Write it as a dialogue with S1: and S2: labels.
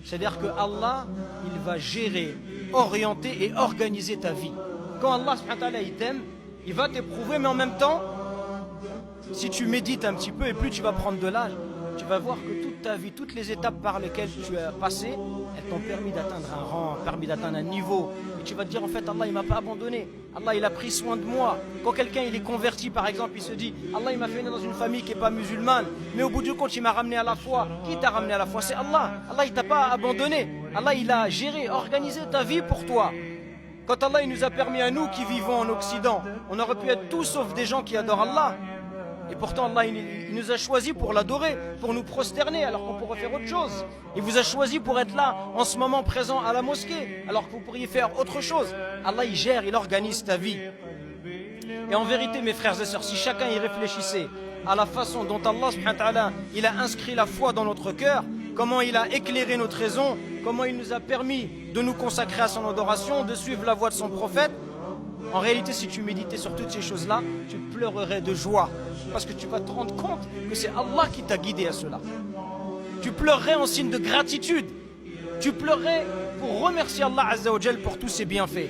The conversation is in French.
S1: C'est-à-dire que Allah, il va gérer, orienter et organiser ta vie. Quand Allah subhanahu wa ta'ala, il t'aime, il va t'éprouver, mais en même temps, si tu médites un petit peu et plus tu vas prendre de l'âge, tu vas voir que toute ta vie, toutes les étapes par lesquelles tu as passé, elles t'ont permis d'atteindre un rang, permis d'atteindre un niveau. Et tu vas te dire, en fait, Allah, il ne m'a pas abandonné. Allah, il a pris soin de moi. Quand quelqu'un, il est converti, par exemple, il se dit, Allah, il m'a fait naître dans une famille qui n'est pas musulmane, mais au bout du compte, il m'a ramené à la foi. Qui t'a ramené à la foi? C'est Allah. Allah, il ne t'a pas abandonné. Allah, il a géré, organisé ta vie pour toi. Quand Allah, il nous a permis à nous qui vivons en Occident, on aurait pu être tous sauf des gens qui adorent Allah. Et pourtant, Allah, il nous a choisis pour l'adorer, pour nous prosterner, alors qu'on pourrait faire autre chose. Il vous a choisi pour être là, en ce moment présent à la mosquée, alors que vous pourriez faire autre chose. Allah, il gère, il organise ta vie. Et en vérité, mes frères et sœurs, si chacun y réfléchissait à la façon dont Allah, subhanahu wa ta'ala, il a inscrit la foi dans notre cœur, comment il a éclairé notre raison, comment il nous a permis de nous consacrer à son adoration, de suivre la voie de son prophète, en réalité, si tu méditais sur toutes ces choses-là, tu pleurerais de joie. Parce que tu vas te rendre compte que c'est Allah qui t'a guidé à cela. Tu pleurerais en signe de gratitude. Tu pleurerais pour remercier Allah Azza wa Jal pour tous ses bienfaits.